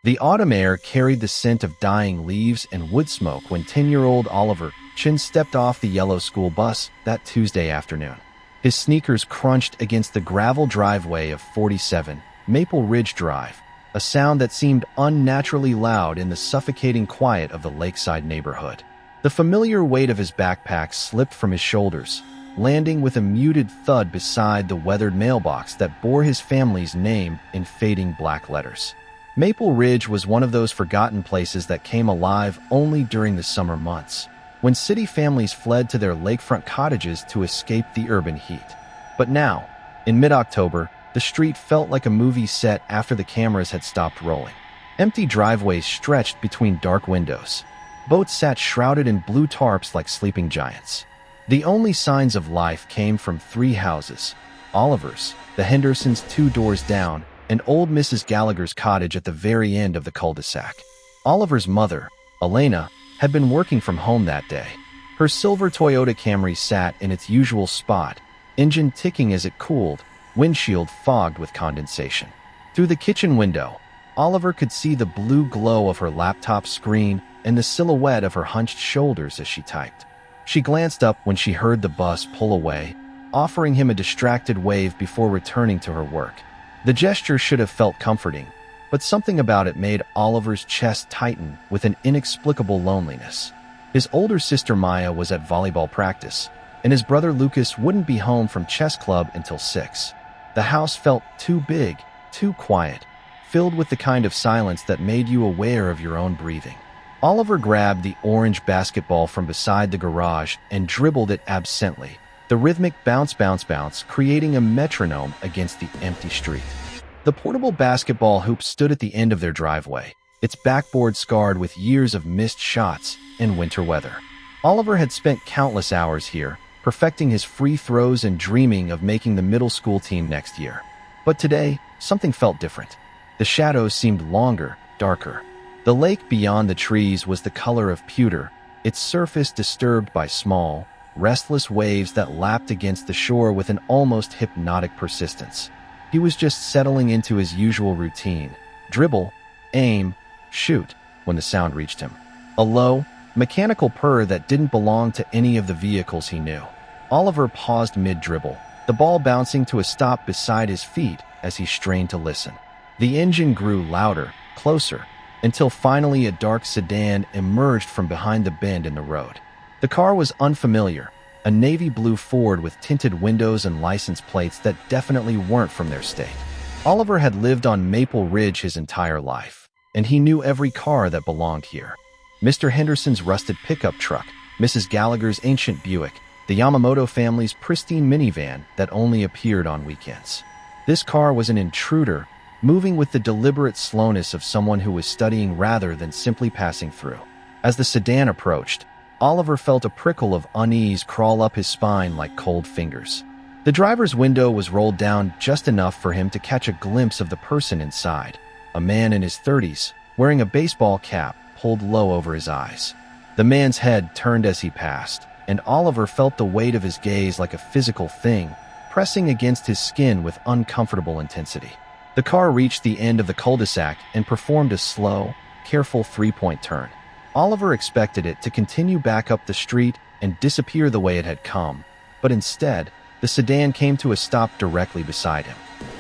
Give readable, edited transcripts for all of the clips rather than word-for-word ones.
The autumn air carried the scent of dying leaves and wood smoke when 10-year-old Oliver Chin stepped off the yellow school bus that Tuesday afternoon. His sneakers crunched against the gravel driveway of 47 Maple Ridge Drive, a sound that seemed unnaturally loud in the suffocating quiet of the lakeside neighborhood. The familiar weight of his backpack slipped from his shoulders, landing with a muted thud beside the weathered mailbox that bore his family's name in fading black letters. Maple Ridge was one of those forgotten places that came alive only during the summer months, when city families fled to their lakefront cottages to escape the urban heat. But now, in mid-October, the street felt like a movie set after the cameras had stopped rolling. Empty driveways stretched between dark windows. Boats sat shrouded in blue tarps like sleeping giants. The only signs of life came from three houses: Oliver's, the Hendersons 2 doors down, and old Mrs. Gallagher's cottage at the very end of the cul-de-sac. Oliver's mother, Elena, had been working from home that day. Her silver Toyota Camry sat in its usual spot, engine ticking as it cooled, windshield fogged with condensation. Through the kitchen window, Oliver could see the blue glow of her laptop screen and the silhouette of her hunched shoulders as she typed. She glanced up when she heard the bus pull away, offering him a distracted wave before returning to her work. The gesture should have felt comforting, but something about it made Oliver's chest tighten with an inexplicable loneliness. His older sister Maya was at volleyball practice, and his brother Lucas wouldn't be home from chess club until 6. The house felt too big, too quiet, filled with the kind of silence that made you aware of your own breathing. Oliver grabbed the orange basketball from beside the garage and dribbled it absently, the rhythmic bounce, bounce, bounce creating a metronome against the empty street. The portable basketball hoop stood at the end of their driveway, its backboard scarred with years of missed shots and winter weather. Oliver had spent countless hours here, perfecting his free throws and dreaming of making the middle school team next year. But today, something felt different. The shadows seemed longer, darker. The lake beyond the trees was the color of pewter, its surface disturbed by small, restless waves that lapped against the shore with an almost hypnotic persistence. He was just settling into his usual routine: dribble, aim, shoot, when the sound reached him. A low, mechanical purr that didn't belong to any of the vehicles he knew. Oliver paused mid-dribble, the ball bouncing to a stop beside his feet as he strained to listen. The engine grew louder, closer, until finally a dark sedan emerged from behind the bend in the road. The car was unfamiliar, a navy blue Ford with tinted windows and license plates that definitely weren't from their state. Oliver had lived on Maple Ridge his entire life, and he knew every car that belonged here. Mr. Henderson's rusted pickup truck, Mrs. Gallagher's ancient Buick, the Yamamoto family's pristine minivan that only appeared on weekends. This car was an intruder, moving with the deliberate slowness of someone who was studying rather than simply passing through. As the sedan approached, Oliver felt a prickle of unease crawl up his spine like cold fingers. The driver's window was rolled down just enough for him to catch a glimpse of the person inside, a man in his 30s, wearing a baseball cap pulled low over his eyes. The man's head turned as he passed, and Oliver felt the weight of his gaze like a physical thing, pressing against his skin with uncomfortable intensity. The car reached the end of the cul-de-sac and performed a slow, careful 3-point turn. Oliver expected it to continue back up the street and disappear the way it had come, but instead, the sedan came to a stop directly beside him.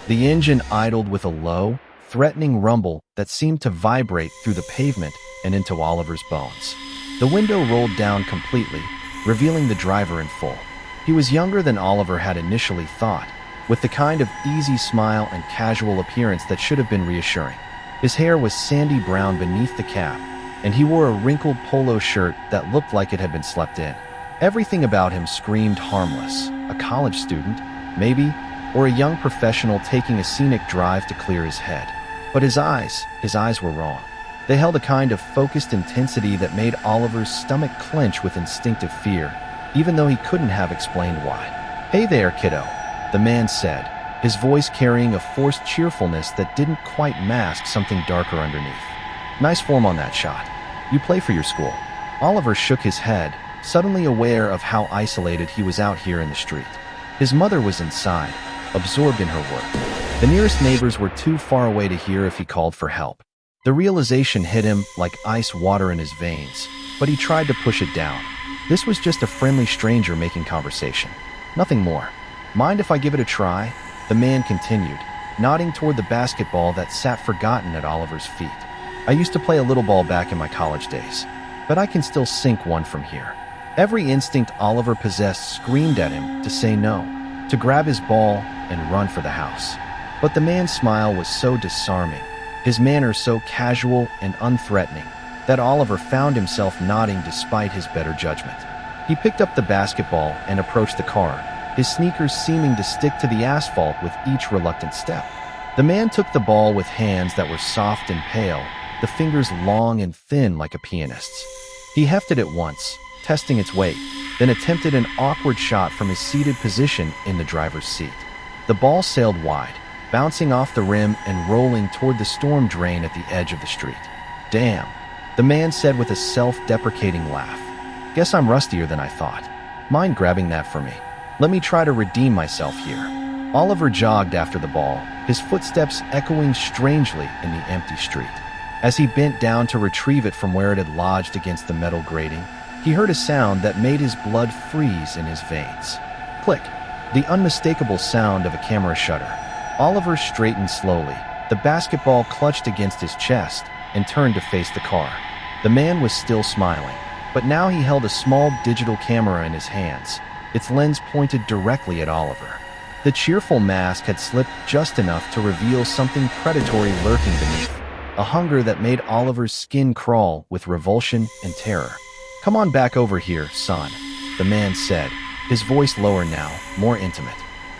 The engine idled with a low, threatening rumble that seemed to vibrate through the pavement and into Oliver's bones. The window rolled down completely, revealing the driver in full. He was younger than Oliver had initially thought, with the kind of easy smile and casual appearance that should have been reassuring. His hair was sandy brown beneath the cap, and he wore a wrinkled polo shirt that looked like it had been slept in. Everything about him screamed harmless: a college student, maybe, or a young professional taking a scenic drive to clear his head. But his eyes were wrong. They held a kind of focused intensity that made Oliver's stomach clench with instinctive fear, even though he couldn't have explained why. "Hey there, kiddo," the man said, his voice carrying a forced cheerfulness that didn't quite mask something darker underneath. "Nice form on that shot. You play for your school." Oliver shook his head, suddenly aware of how isolated he was out here in the street. His mother was inside, absorbed in her work. The nearest neighbors were too far away to hear if he called for help. The realization hit him like ice water in his veins, but he tried to push it down. This was just a friendly stranger making conversation. Nothing more. Mind if I give it a try? The man continued, nodding toward the basketball that sat forgotten at Oliver's feet. I used to play a little ball back in my college days, but I can still sink one from here. Every instinct Oliver possessed screamed at him to say no, to grab his ball and run for the house. But the man's smile was so disarming, his manner so casual and unthreatening, that Oliver found himself nodding despite his better judgment. He picked up the basketball and approached the car, his sneakers seeming to stick to the asphalt with each reluctant step. The man took the ball with hands that were soft and pale, the fingers long and thin like a pianist's. He hefted it once, testing its weight, then attempted an awkward shot from his seated position in the driver's seat. The ball sailed wide, bouncing off the rim and rolling toward the storm drain at the edge of the street. Damn, the man said with a self-deprecating laugh. Guess I'm rustier than I thought. Mind grabbing that for me? Let me try to redeem myself here. Oliver jogged after the ball, his footsteps echoing strangely in the empty street. As he bent down to retrieve it from where it had lodged against the metal grating, he heard a sound that made his blood freeze in his veins. Click, the unmistakable sound of a camera shutter. Oliver straightened slowly. The basketball clutched against his chest and turned to face the car. The man was still smiling, but now he held a small digital camera in his hands, its lens pointed directly at Oliver. The cheerful mask had slipped just enough to reveal something predatory lurking beneath, a hunger that made Oliver's skin crawl with revulsion and terror. Come on back over here, son, the man said, his voice lower now, more intimate.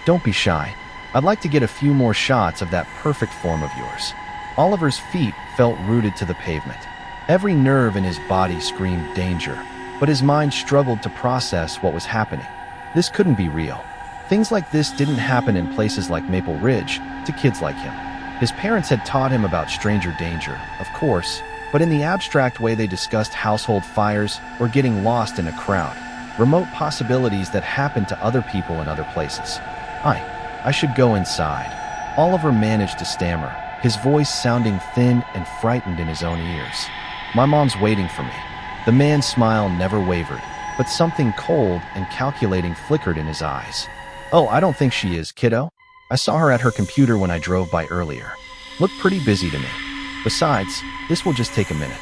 Don't be shy. I'd like to get a few more shots of that perfect form of yours. Oliver's feet felt rooted to the pavement. Every nerve in his body screamed danger, but his mind struggled to process what was happening. This couldn't be real. Things like this didn't happen in places like Maple Ridge to kids like him. His parents had taught him about stranger danger, of course, but in the abstract way they discussed household fires or getting lost in a crowd, remote possibilities that happened to other people in other places. I should go inside. Oliver managed to stammer, his voice sounding thin and frightened in his own ears. My mom's waiting for me. The man's smile never wavered, but something cold and calculating flickered in his eyes. Oh, I don't think she is, kiddo. I saw her at her computer when I drove by earlier. Looked pretty busy to me. Besides, this will just take a minute.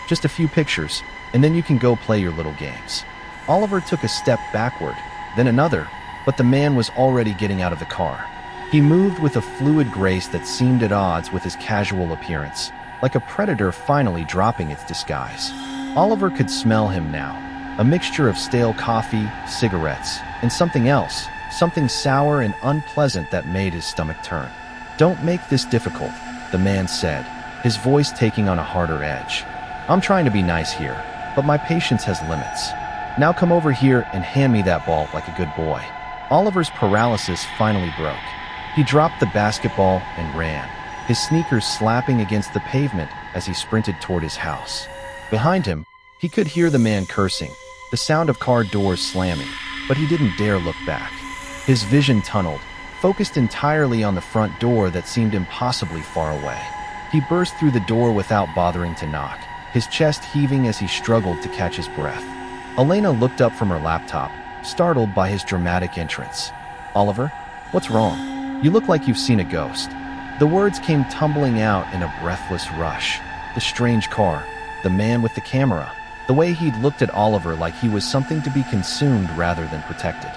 Just a few pictures, and then you can go play your little games. Oliver took a step backward, then another, but the man was already getting out of the car. He moved with a fluid grace that seemed at odds with his casual appearance, like a predator finally dropping its disguise. Oliver could smell him now, a mixture of stale coffee, cigarettes, and something else, something sour and unpleasant that made his stomach turn. Don't make this difficult, the man said, his voice taking on a harder edge. I'm trying to be nice here, but my patience has limits. Now come over here and hand me that ball like a good boy. Oliver's paralysis finally broke. He dropped the basketball and ran, his sneakers slapping against the pavement as he sprinted toward his house. Behind him, he could hear the man cursing, the sound of car doors slamming, but he didn't dare look back. His vision tunneled, focused entirely on the front door that seemed impossibly far away. He burst through the door without bothering to knock, his chest heaving as he struggled to catch his breath. Elena looked up from her laptop, startled by his dramatic entrance. Oliver, what's wrong? You look like you've seen a ghost. The words came tumbling out in a breathless rush. The strange car, the man with the camera, the way he'd looked at Oliver like he was something to be consumed rather than protected.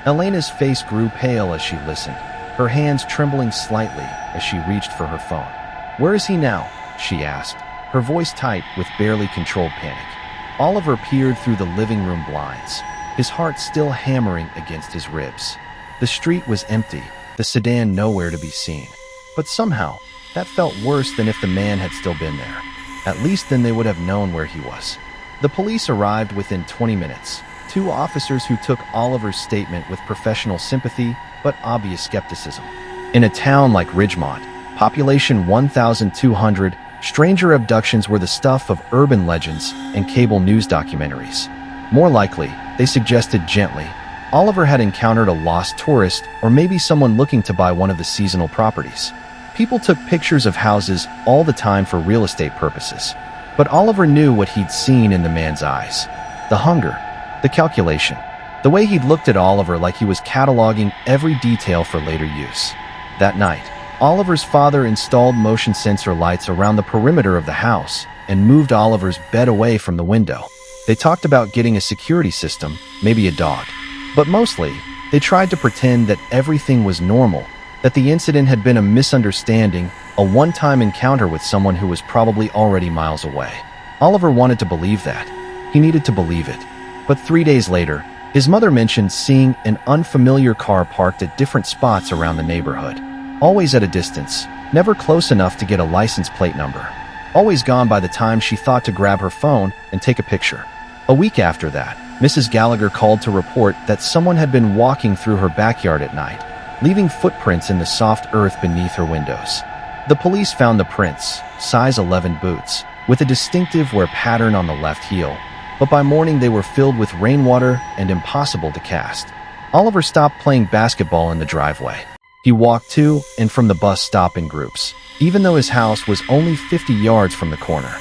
Elena's face grew pale as she listened, her hands trembling slightly as she reached for her phone. Where is he now? She asked, her voice tight with barely controlled panic. Oliver peered through the living room blinds, his heart still hammering against his ribs. The street was empty, the sedan nowhere to be seen. But somehow, that felt worse than if the man had still been there. At least then they would have known where he was. The police arrived within 20 minutes, two officers who took Oliver's statement with professional sympathy but obvious skepticism. In a town like Ridgemont, population 1,200, stranger abductions were the stuff of urban legends and cable news documentaries. More likely, they suggested gently, Oliver had encountered a lost tourist or maybe someone looking to buy one of the seasonal properties. People took pictures of houses all the time for real estate purposes. But Oliver knew what he'd seen in the man's eyes. The hunger, the calculation, the way he'd looked at Oliver like he was cataloging every detail for later use. That night, Oliver's father installed motion sensor lights around the perimeter of the house and moved Oliver's bed away from the window. They talked about getting a security system, maybe a dog. But mostly, they tried to pretend that everything was normal, that the incident had been a misunderstanding, a one-time encounter with someone who was probably already miles away. Oliver wanted to believe that. He needed to believe it. But 3 days later, his mother mentioned seeing an unfamiliar car parked at different spots around the neighborhood. Always at a distance, never close enough to get a license plate number. Always gone by the time she thought to grab her phone and take a picture. A week after that, Mrs. Gallagher called to report that someone had been walking through her backyard at night, leaving footprints in the soft earth beneath her windows. The police found the prints, size 11 boots, with a distinctive wear pattern on the left heel, but by morning they were filled with rainwater and impossible to cast. Oliver stopped playing basketball in the driveway. He walked to and from the bus stop in groups, even though his house was only 50 yards from the corner.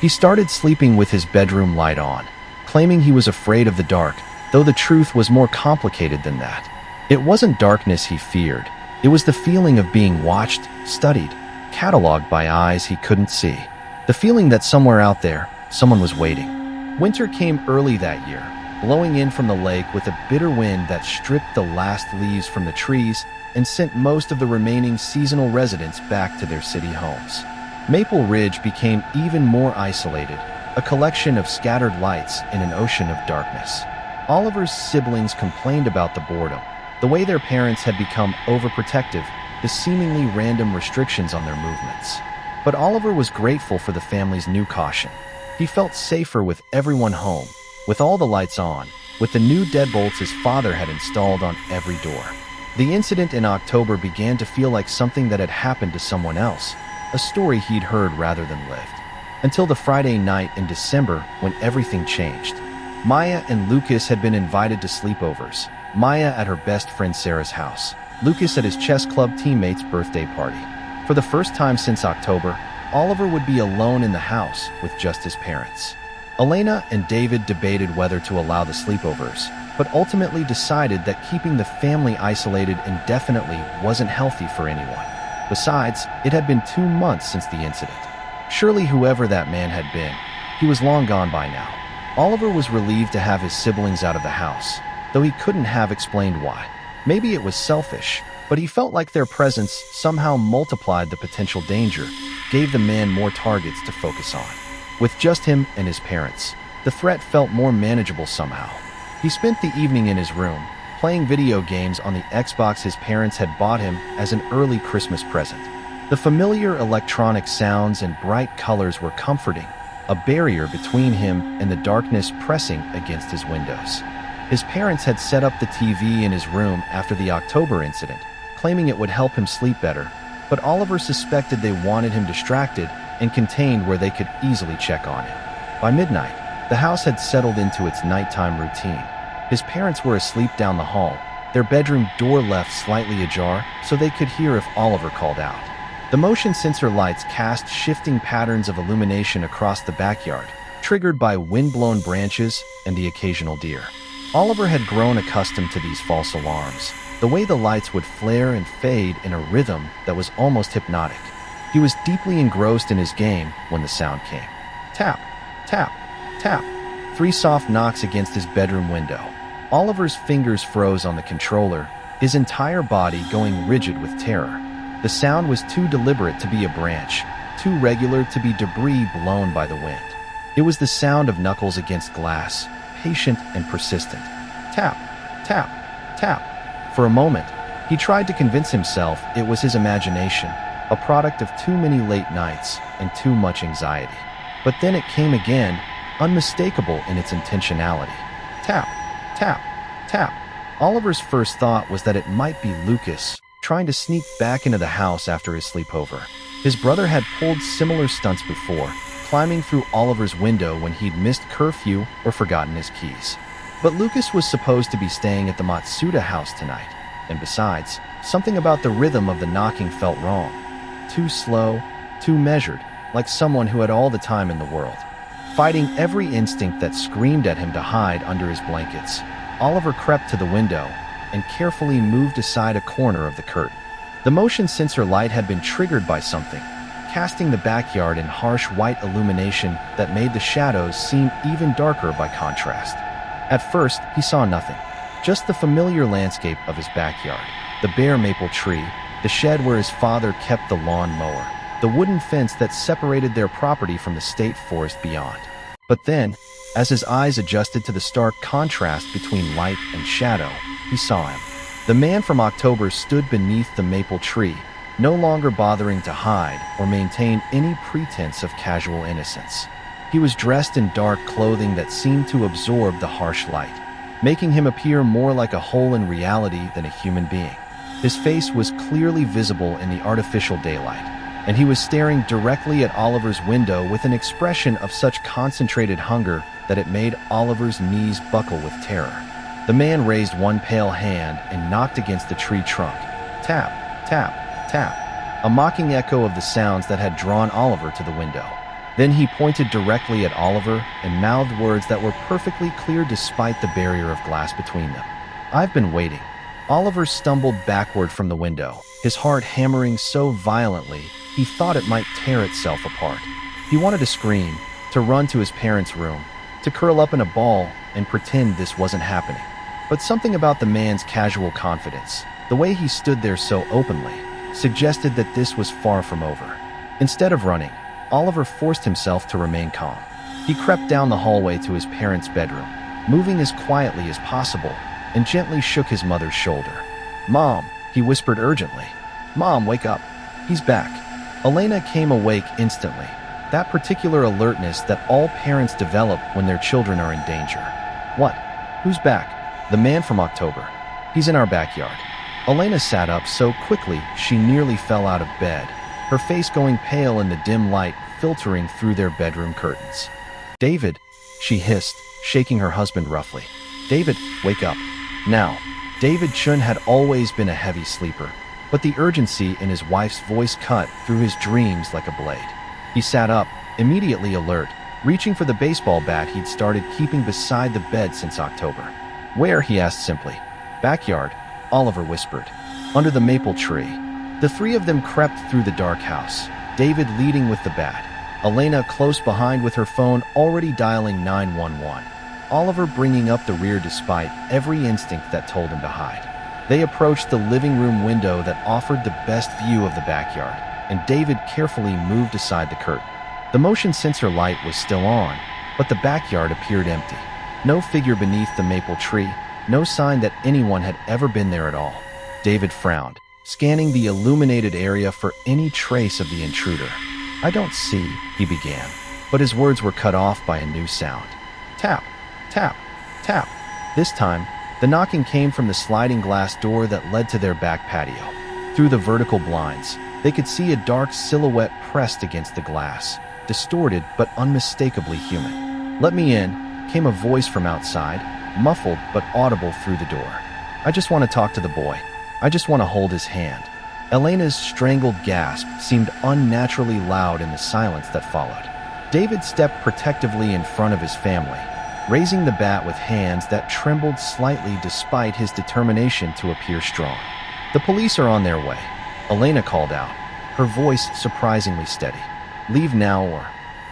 He started sleeping with his bedroom light on, claiming he was afraid of the dark, though the truth was more complicated than that. It wasn't darkness he feared. It was the feeling of being watched, studied, cataloged by eyes he couldn't see. The feeling that somewhere out there, someone was waiting. Winter came early that year, blowing in from the lake with a bitter wind that stripped the last leaves from the trees and sent most of the remaining seasonal residents back to their city homes. Maple Ridge became even more isolated, a collection of scattered lights in an ocean of darkness. Oliver's siblings complained about the boredom, the way their parents had become overprotective, the seemingly random restrictions on their movements. But Oliver was grateful for the family's new caution. He felt safer with everyone home, with all the lights on, with the new deadbolts his father had installed on every door. The incident in October began to feel like something that had happened to someone else, a story he'd heard rather than lived. Until the Friday night in December when everything changed. Maya and Lucas had been invited to sleepovers, Maya at her best friend Sarah's house, Lucas at his chess club teammate's birthday party. For the first time since October, Oliver would be alone in the house with just his parents. Elena and David debated whether to allow the sleepovers, but ultimately decided that keeping the family isolated indefinitely wasn't healthy for anyone. Besides, it had been 2 months since the incident. Surely whoever that man had been, he was long gone by now. Oliver was relieved to have his siblings out of the house, though he couldn't have explained why. Maybe it was selfish, but he felt like their presence somehow multiplied the potential danger, gave the man more targets to focus on. With just him and his parents, the threat felt more manageable somehow. He spent the evening in his room, playing video games on the Xbox his parents had bought him as an early Christmas present. The familiar electronic sounds and bright colors were comforting, a barrier between him and the darkness pressing against his windows. His parents had set up the TV in his room after the October incident, claiming it would help him sleep better, but Oliver suspected they wanted him distracted and contained where they could easily check on him. By midnight, the house had settled into its nighttime routine. His parents were asleep down the hall, their bedroom door left slightly ajar so they could hear if Oliver called out. The motion sensor lights cast shifting patterns of illumination across the backyard, triggered by wind-blown branches and the occasional deer. Oliver had grown accustomed to these false alarms, the way the lights would flare and fade in a rhythm that was almost hypnotic. He was deeply engrossed in his game when the sound came. Tap, tap, tap. 3 soft knocks against his bedroom window. Oliver's fingers froze on the controller, his entire body going rigid with terror. The sound was too deliberate to be a branch, too regular to be debris blown by the wind. It was the sound of knuckles against glass, patient and persistent. Tap, tap, tap. For a moment, he tried to convince himself it was his imagination, a product of too many late nights and too much anxiety. But then it came again, unmistakable in its intentionality. Tap, tap, tap. Oliver's first thought was that it might be Lucas, trying to sneak back into the house after his sleepover. His brother had pulled similar stunts before, climbing through Oliver's window when he'd missed curfew or forgotten his keys. But Lucas was supposed to be staying at the Matsuda house tonight, and besides, something about the rhythm of the knocking felt wrong. too slow, too measured, like someone who had all the time in the world. Fighting every instinct that screamed at him to hide under his blankets, Oliver crept to the window and carefully moved aside a corner of the curtain. The motion sensor light had been triggered by something, casting the backyard in harsh white illumination that made the shadows seem even darker by contrast. At first, he saw nothing, just the familiar landscape of his backyard, the bare maple tree, the shed where his father kept the lawn mower, the wooden fence that separated their property from the state forest beyond. But then, as his eyes adjusted to the stark contrast between light and shadow, he saw him. The man from October stood beneath the maple tree, no longer bothering to hide or maintain any pretense of casual innocence. He was dressed in dark clothing that seemed to absorb the harsh light, making him appear more like a hole in reality than a human being. His face was clearly visible in the artificial daylight, and he was staring directly at Oliver's window with an expression of such concentrated hunger that it made Oliver's knees buckle with terror. The man raised one pale hand and knocked against the tree trunk. Tap, tap, tap. A mocking echo of the sounds that had drawn Oliver to the window. Then he pointed directly at Oliver and mouthed words that were perfectly clear despite the barrier of glass between them. "I've been waiting." Oliver stumbled backward from the window, his heart hammering so violently he thought it might tear itself apart. He wanted to scream, to run to his parents' room, to curl up in a ball and pretend this wasn't happening. But something about the man's casual confidence, the way he stood there so openly, suggested that this was far from over. Instead of running, Oliver forced himself to remain calm. He crept down the hallway to his parents' bedroom, moving as quietly as possible, and gently shook his mother's shoulder. "Mom," he whispered urgently. "Mom, wake up. He's back." Elena came awake instantly, that particular alertness that all parents develop when their children are in danger. "What? Who's back?" "The man from October. He's in our backyard." Elena sat up so quickly she nearly fell out of bed, her face going pale in the dim light filtering through their bedroom curtains. "David," she hissed, shaking her husband roughly. "David, wake up. Now." David Chun had always been a heavy sleeper, but the urgency in his wife's voice cut through his dreams like a blade. He sat up, immediately alert, reaching for the baseball bat he'd started keeping beside the bed since October. "Where?" he asked simply. "Backyard," Oliver whispered. "Under the maple tree." The three of them crept through the dark house, David leading with the bat, Elena close behind with her phone already dialing 911, Oliver bringing up the rear despite every instinct that told him to hide. They approached the living room window that offered the best view of the backyard, and David carefully moved aside the curtain. The motion sensor light was still on, but the backyard appeared empty. No figure beneath the maple tree, no sign that anyone had ever been there at all. David frowned, scanning the illuminated area for any trace of the intruder. "I don't see," he began, but his words were cut off by a new sound. Tap, tap, tap. This time, the knocking came from the sliding glass door that led to their back patio. Through the vertical blinds, they could see a dark silhouette pressed against the glass, distorted but unmistakably human. "Let me in," came a voice from outside, muffled but audible through the door. "I just want to talk to the boy. I just want to hold his hand." Elena's strangled gasp seemed unnaturally loud in the silence that followed. David stepped protectively in front of his family, raising the bat with hands that trembled slightly despite his determination to appear strong. "The police are on their way," Elena called out, her voice surprisingly steady. "Leave now or..."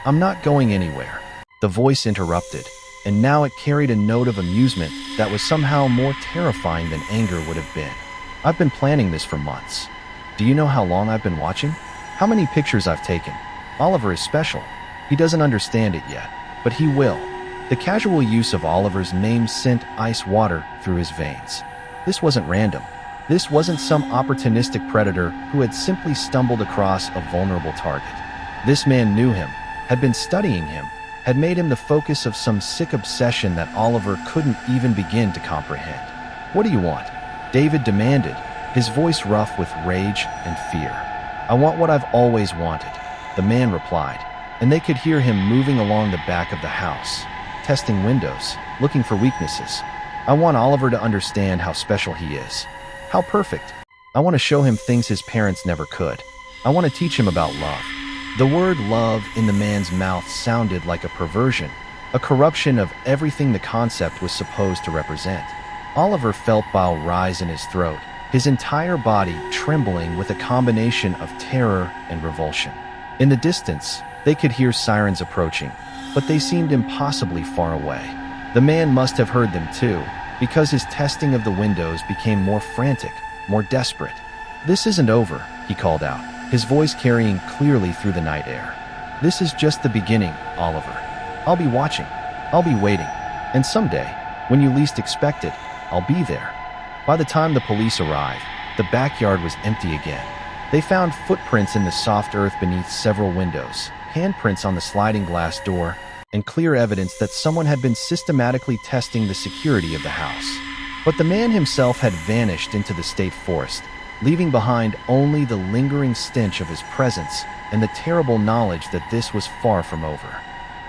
"I'm not going anywhere," the voice interrupted, and now it carried a note of amusement that was somehow more terrifying than anger would have been. "I've been planning this for months. Do you know how long I've been watching? How many pictures I've taken? Oliver is special. He doesn't understand it yet, but he will." The casual use of Oliver's name sent ice water through his veins. This wasn't random. This wasn't some opportunistic predator who had simply stumbled across a vulnerable target. This man knew him, had been studying him, had made him the focus of some sick obsession that Oliver couldn't even begin to comprehend. "What do you want?" David demanded, his voice rough with rage and fear. "I want what I've always wanted," the man replied, and they could hear him moving along the back of the house, testing windows, looking for weaknesses. "I want Oliver to understand how special he is. How perfect. I want to show him things his parents never could." I want to teach him about love." The word love in the man's mouth sounded like a perversion, a corruption of everything the concept was supposed to represent. Oliver felt bile rise in his throat, his entire body trembling with a combination of terror and revulsion. In the distance, they could hear sirens approaching, but they seemed impossibly far away. The man must have heard them too, because his testing of the windows became more frantic, more desperate. "This isn't over," he called out, his voice carrying clearly through the night air. "This is just the beginning, Oliver. I'll be watching. I'll be waiting. And someday, when you least expect it, I'll be there." By the time the police arrived, the backyard was empty again. They found footprints in the soft earth beneath several windows, handprints on the sliding glass door, and clear evidence that someone had been systematically testing the security of the house. But the man himself had vanished into the state forest, leaving behind only the lingering stench of his presence and the terrible knowledge that this was far from over.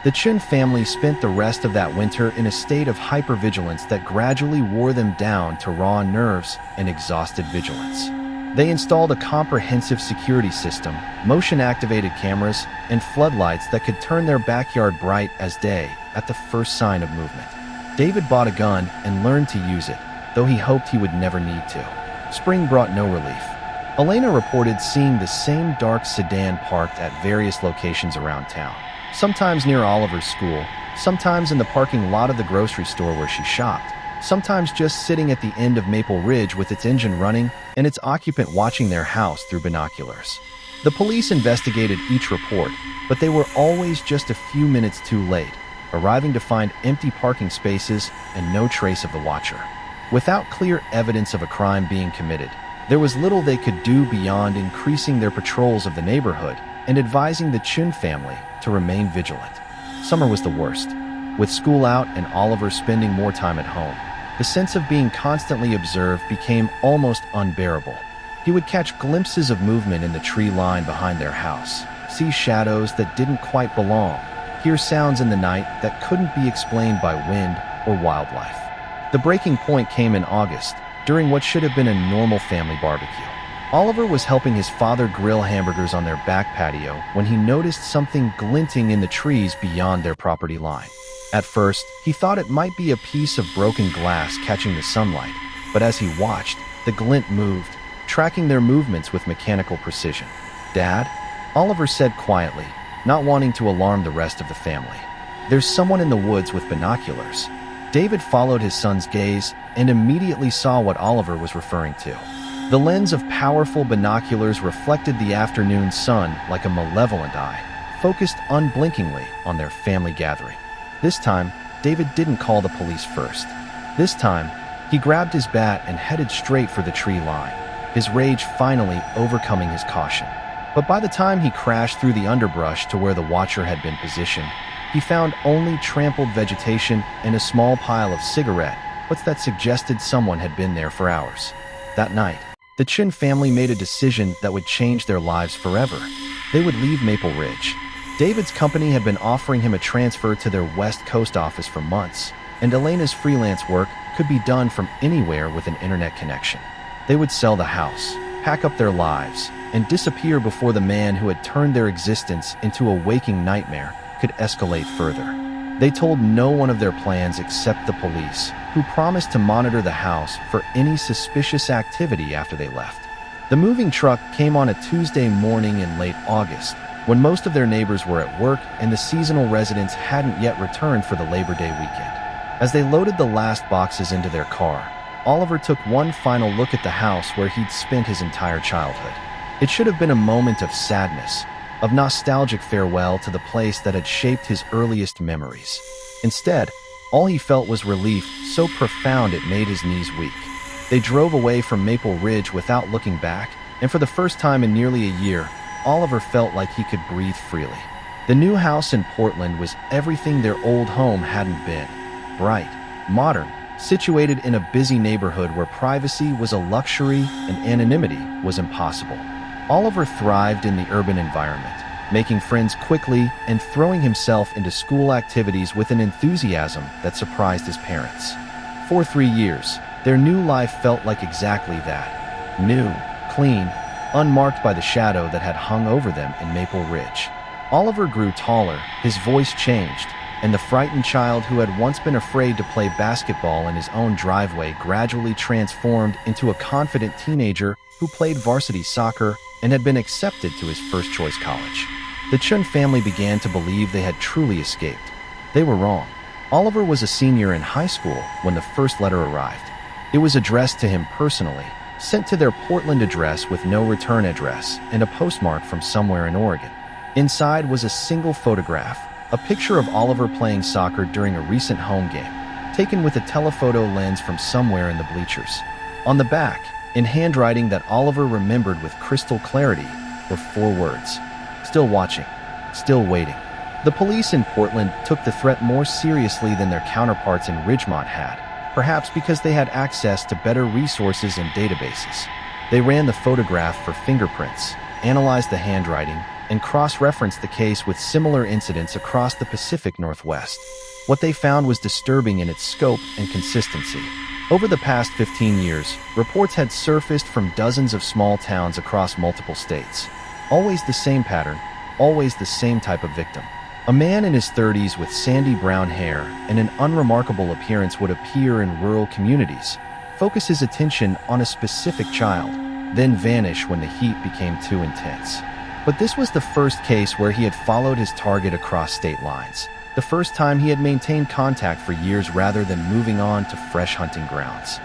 The Chin family spent the rest of that winter in a state of hypervigilance that gradually wore them down to raw nerves and exhausted vigilance. They installed a comprehensive security system, motion-activated cameras, and floodlights that could turn their backyard bright as day at the first sign of movement. David bought a gun and learned to use it, though he hoped he would never need to. Spring brought no relief. Elena reported seeing the same dark sedan parked at various locations around town. Sometimes near Oliver's school, sometimes in the parking lot of the grocery store where she shopped, sometimes just sitting at the end of Maple Ridge with its engine running and its occupant watching their house through binoculars. The police investigated each report, but they were always just a few minutes too late, arriving to find empty parking spaces and no trace of the watcher. Without clear evidence of a crime being committed, there was little they could do beyond increasing their patrols of the neighborhood and advising the Chin family to remain vigilant. Summer was the worst. With school out and Oliver spending more time at home, the sense of being constantly observed became almost unbearable. He would catch glimpses of movement in the tree line behind their house, see shadows that didn't quite belong, hear sounds in the night that couldn't be explained by wind or wildlife. The breaking point came in August, during what should have been a normal family barbecue. Oliver was helping his father grill hamburgers on their back patio when he noticed something glinting in the trees beyond their property line. At first, he thought it might be a piece of broken glass catching the sunlight, but as he watched, the glint moved, tracking their movements with mechanical precision. "Dad?" Oliver said quietly, not wanting to alarm the rest of the family. "There's someone in the woods with binoculars." David followed his son's gaze and immediately saw what Oliver was referring to. The lens of powerful binoculars reflected the afternoon sun like a malevolent eye, focused unblinkingly on their family gathering. This time, David didn't call the police first. This time, he grabbed his bat and headed straight for the tree line, his rage finally overcoming his caution. But by the time he crashed through the underbrush to where the watcher had been positioned, he found only trampled vegetation and a small pile of cigarette butts that suggested someone had been there for hours. That night, the Chin family made a decision that would change their lives forever. They would leave Maple Ridge. David's company had been offering him a transfer to their West Coast office for months, and Elena's freelance work could be done from anywhere with an internet connection. They would sell the house, pack up their lives, and disappear before the man who had turned their existence into a waking nightmare could escalate further. They told no one of their plans except the police, who promised to monitor the house for any suspicious activity after they left. The moving truck came on a Tuesday morning in late August, when most of their neighbors were at work and the seasonal residents hadn't yet returned for the Labor Day weekend. As they loaded the last boxes into their car, Oliver took one final look at the house where he'd spent his entire childhood. It should have been a moment of sadness, of nostalgic farewell to the place that had shaped his earliest memories. Instead, all he felt was relief so profound it made his knees weak. They drove away from Maple Ridge without looking back, and for the first time in nearly a year, Oliver felt like he could breathe freely. The new house in Portland was everything their old home hadn't been. Bright, modern, situated in a busy neighborhood where privacy was a luxury and anonymity was impossible. Oliver thrived in the urban environment, making friends quickly and throwing himself into school activities with an enthusiasm that surprised his parents. For 3 years, their new life felt like exactly that. New, clean, unmarked by the shadow that had hung over them in Maple Ridge. Oliver grew taller, his voice changed, and the frightened child who had once been afraid to play basketball in his own driveway gradually transformed into a confident teenager who played varsity soccer and had been accepted to his first-choice college. The Chun family began to believe they had truly escaped. They were wrong. Oliver was a senior in high school when the first letter arrived. It was addressed to him personally, sent to their Portland address with no return address and a postmark from somewhere in Oregon. Inside was a single photograph, a picture of Oliver playing soccer during a recent home game, taken with a telephoto lens from somewhere in the bleachers. On the back, in handwriting that Oliver remembered with crystal clarity, were 4 words: "Still watching, still waiting." The police in Portland took the threat more seriously than their counterparts in Ridgemont had, perhaps because they had access to better resources and databases. They ran the photograph for fingerprints, analyzed the handwriting, and cross-referenced the case with similar incidents across the Pacific Northwest. What they found was disturbing in its scope and consistency. Over the past 15 years, reports had surfaced from dozens of small towns across multiple states. Always the same pattern, always the same type of victim. A man in his 30s with sandy brown hair and an unremarkable appearance would appear in rural communities, focus his attention on a specific child, then vanish when the heat became too intense. But this was the first case where he had followed his target across state lines, the first time he had maintained contact for years rather than moving on to fresh hunting grounds.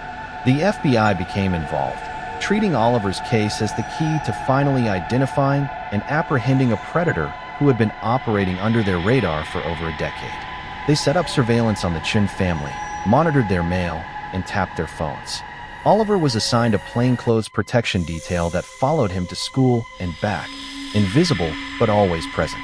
The FBI became involved, treating Oliver's case as the key to finally identifying and apprehending a predator who had been operating under their radar for over a decade. They set up surveillance on the Chun family, monitored their mail, and tapped their phones. Oliver was assigned a plainclothes protection detail that followed him to school and back, invisible but always present.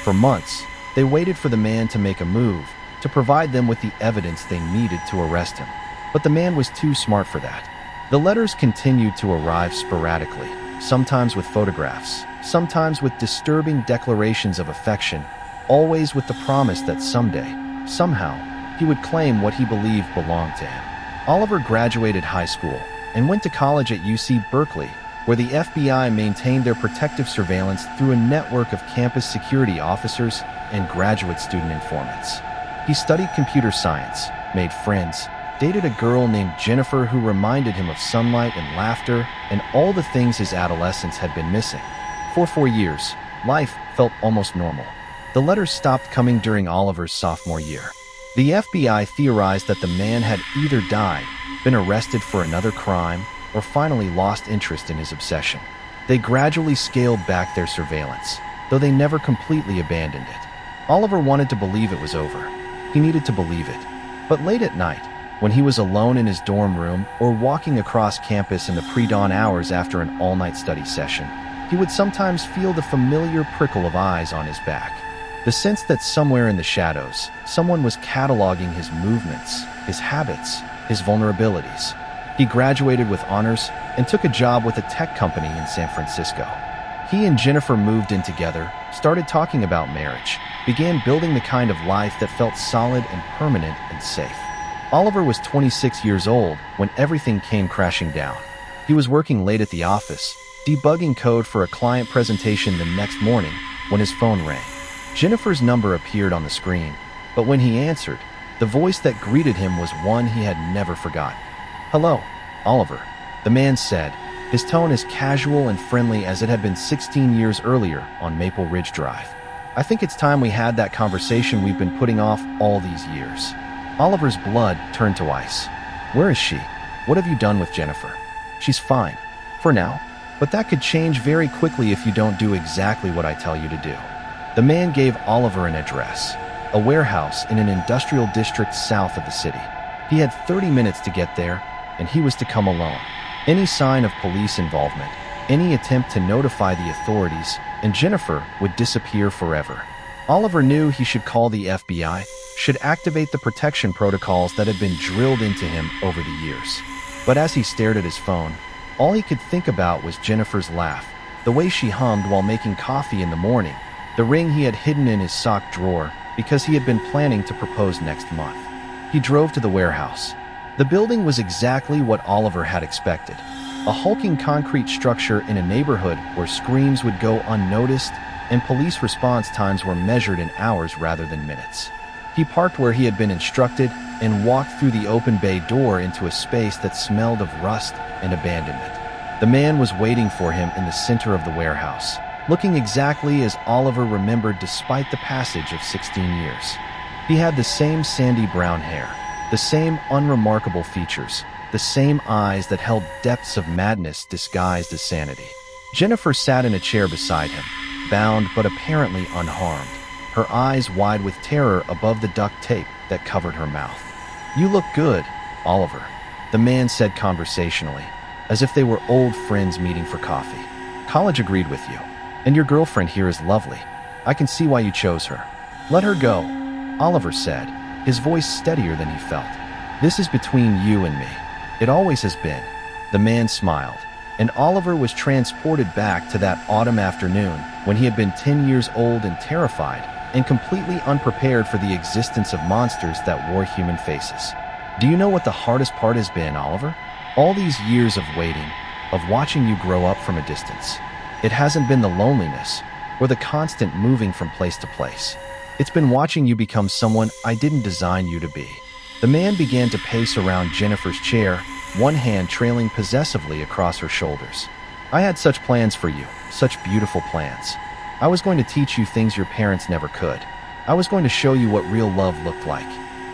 For months, they waited for the man to make a move, to provide them with the evidence they needed to arrest him. But the man was too smart for that. The letters continued to arrive sporadically, sometimes with photographs, sometimes with disturbing declarations of affection, always with the promise that someday, somehow, he would claim what he believed belonged to him. Oliver graduated high school and went to college at UC Berkeley, where the FBI maintained their protective surveillance through a network of campus security officers and graduate student informants. He studied computer science, made friends, dated a girl named Jennifer who reminded him of sunlight and laughter and all the things his adolescence had been missing. For 4 years, life felt almost normal. The letters stopped coming during Oliver's sophomore year. The FBI theorized that the man had either died, been arrested for another crime, or finally lost interest in his obsession. They gradually scaled back their surveillance, though they never completely abandoned it. Oliver wanted to believe it was over. He needed to believe it. But late at night, when he was alone in his dorm room or walking across campus in the pre-dawn hours after an all-night study session, he would sometimes feel the familiar prickle of eyes on his back. The sense that somewhere in the shadows, someone was cataloging his movements, his habits, his vulnerabilities. He graduated with honors and took a job with a tech company in San Francisco. He and Jennifer moved in together, started talking about marriage, began building the kind of life that felt solid and permanent and safe. Oliver was 26 years old when everything came crashing down. He was working late at the office, debugging code for a client presentation the next morning when his phone rang. Jennifer's number appeared on the screen, but when he answered, the voice that greeted him was one he had never forgotten. "Hello, Oliver," the man said, his tone as casual and friendly as it had been 16 years earlier on Maple Ridge Drive. "I think it's time we had that conversation we've been putting off all these years." Oliver's blood turned to ice. "Where is she? What have you done with Jennifer?" "She's fine, for now, but that could change very quickly if you don't do exactly what I tell you to do." The man gave Oliver an address, a warehouse in an industrial district south of the city. He had 30 minutes to get there, and he was to come alone. Any sign of police involvement, any attempt to notify the authorities, and Jennifer would disappear forever. Oliver knew he should call the FBI, should activate the protection protocols that had been drilled into him over the years. But as he stared at his phone, all he could think about was Jennifer's laugh, the way she hummed while making coffee in the morning, the ring he had hidden in his sock drawer because he had been planning to propose next month. He drove to the warehouse. The building was exactly what Oliver had expected. a hulking concrete structure in a neighborhood where screams would go unnoticed and police response times were measured in hours rather than minutes. He parked where he had been instructed and walked through the open bay door into a space that smelled of rust and abandonment. The man was waiting for him in the center of the warehouse, looking exactly as Oliver remembered despite the passage of 16 years. He had the same sandy brown hair, the same unremarkable features, the same eyes that held depths of madness disguised as sanity. Jennifer sat in a chair beside him, bound but apparently unharmed, her eyes wide with terror above the duct tape that covered her mouth. "You look good, Oliver," the man said conversationally, as if they were old friends meeting for coffee. "College agreed with you, and your girlfriend here is lovely. I can see why you chose her." "Let her go," Oliver said, his voice steadier than he felt. "This is between you and me. It always has been." The man smiled, and Oliver was transported back to that autumn afternoon when he had been 10 years old and terrified and completely unprepared for the existence of monsters that wore human faces. "Do you know what the hardest part has been, Oliver? All these years of waiting, of watching you grow up from a distance. It hasn't been the loneliness or the constant moving from place to place. It's been watching you become someone I didn't design you to be." The man began to pace around Jennifer's chair, one hand trailing possessively across her shoulders. "I had such plans for you, such beautiful plans. I was going to teach you things your parents never could. I was going to show you what real love looked like.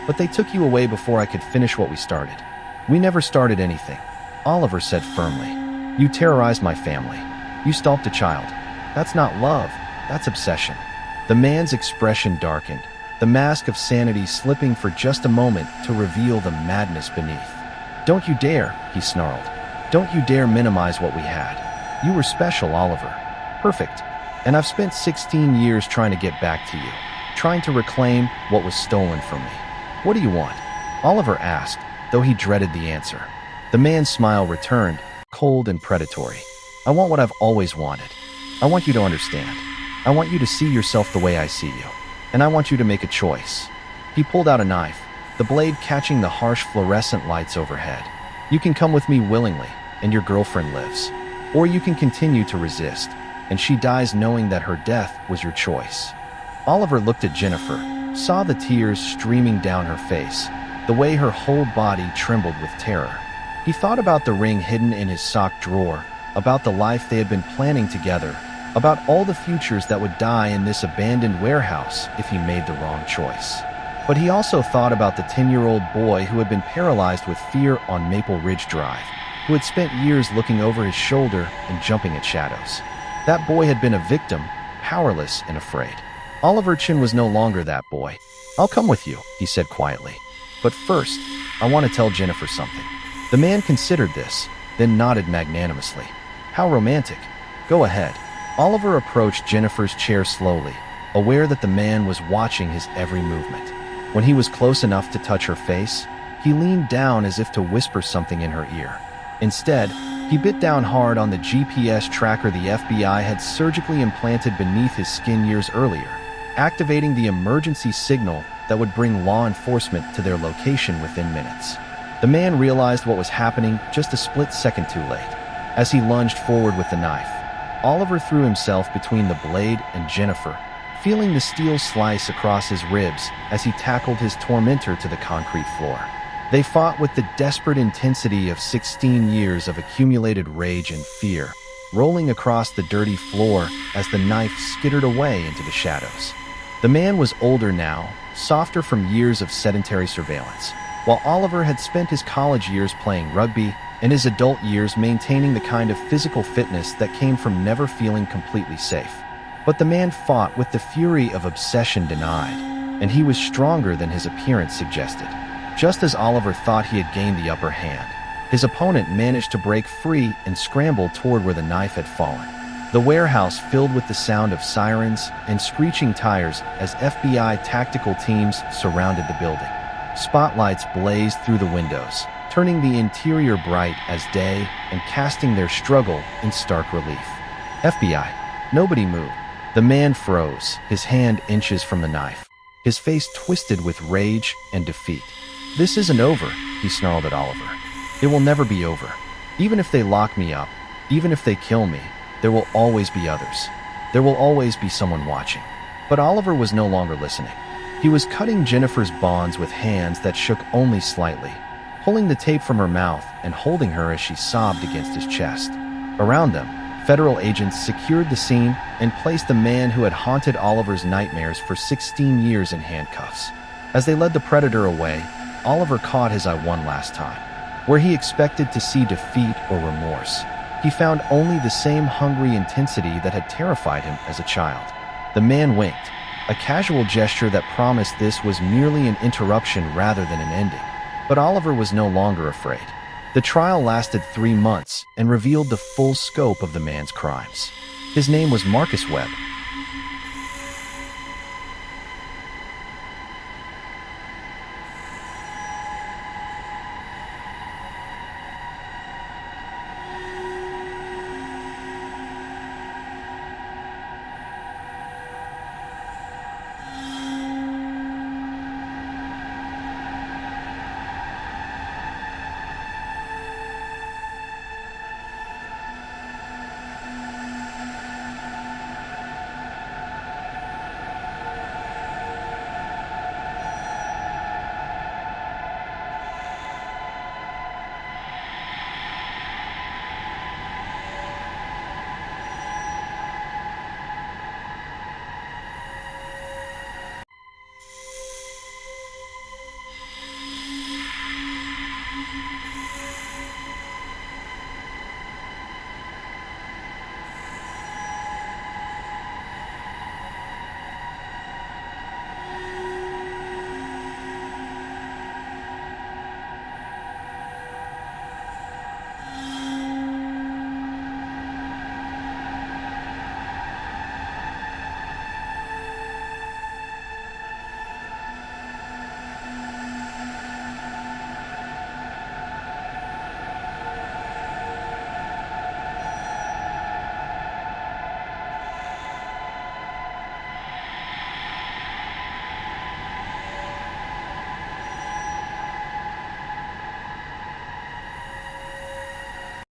But they took you away before I could finish what we started." "We never started anything," Oliver said firmly. "You terrorized my family. You stalked a child. That's not love, that's obsession." The man's expression darkened, the mask of sanity slipping for just a moment to reveal the madness beneath. "Don't you dare," he snarled. "Don't you dare minimize what we had. You were special, Oliver. Perfect. And I've spent 16 years trying to get back to you, trying to reclaim what was stolen from me." "What do you want?" Oliver asked, though he dreaded the answer. The man's smile returned, cold and predatory. "I want what I've always wanted. I want you to understand. I want you to see yourself the way I see you. And I want you to make a choice." He pulled out a knife, the blade catching the harsh fluorescent lights overhead. "You can come with me willingly, and your girlfriend lives. Or you can continue to resist, and she dies knowing that her death was your choice." Oliver looked at Jennifer, saw the tears streaming down her face, the way her whole body trembled with terror. He thought about the ring hidden in his sock drawer, about the life they had been planning together, about all the futures that would die in this abandoned warehouse if he made the wrong choice. But he also thought about the 10-year-old boy who had been paralyzed with fear on Maple Ridge Drive, who had spent years looking over his shoulder and jumping at shadows. That boy had been a victim, powerless and afraid. Oliver Chin was no longer that boy. "I'll come with you," he said quietly. "But first, I want to tell Jennifer something." The man considered this, then nodded magnanimously. "How romantic. Go ahead." Oliver approached Jennifer's chair slowly, aware that the man was watching his every movement. When he was close enough to touch her face, he leaned down as if to whisper something in her ear. Instead, he bit down hard on the GPS tracker the FBI had surgically implanted beneath his skin years earlier, activating the emergency signal that would bring law enforcement to their location within minutes. The man realized what was happening just a split second too late. As he lunged forward with the knife, Oliver threw himself between the blade and Jennifer, feeling the steel slice across his ribs as he tackled his tormentor to the concrete floor. They fought with the desperate intensity of 16 years of accumulated rage and fear, rolling across the dirty floor as the knife skittered away into the shadows. The man was older now, softer from years of sedentary surveillance, while Oliver had spent his college years playing rugby and his adult years maintaining the kind of physical fitness that came from never feeling completely safe. But the man fought with the fury of obsession denied, and he was stronger than his appearance suggested. Just as Oliver thought he had gained the upper hand, his opponent managed to break free and scramble toward where the knife had fallen. The warehouse filled with the sound of sirens and screeching tires as FBI tactical teams surrounded the building. Spotlights blazed through the windows, turning the interior bright as day and casting their struggle in stark relief. "FBI." Nobody moved. The man froze, his hand inches from the knife, his face twisted with rage and defeat. "This isn't over," he snarled at Oliver. "It will never be over. Even if they lock me up, even if they kill me, there will always be others. There will always be someone watching. But Oliver was no longer listening. He was cutting Jennifer's bonds with hands that shook only slightly, pulling the tape from her mouth and holding her as she sobbed against his chest. Around them, federal agents secured the scene and placed the man who had haunted Oliver's nightmares for 16 years in handcuffs. As they led the predator away, Oliver caught his eye one last time. Where he expected to see defeat or remorse, he found only the same hungry intensity that had terrified him as a child. The man winked, a casual gesture that promised this was merely an interruption rather than an ending. But Oliver was no longer afraid. The trial lasted 3 months and revealed the full scope of the man's crimes. His name was Marcus Webb,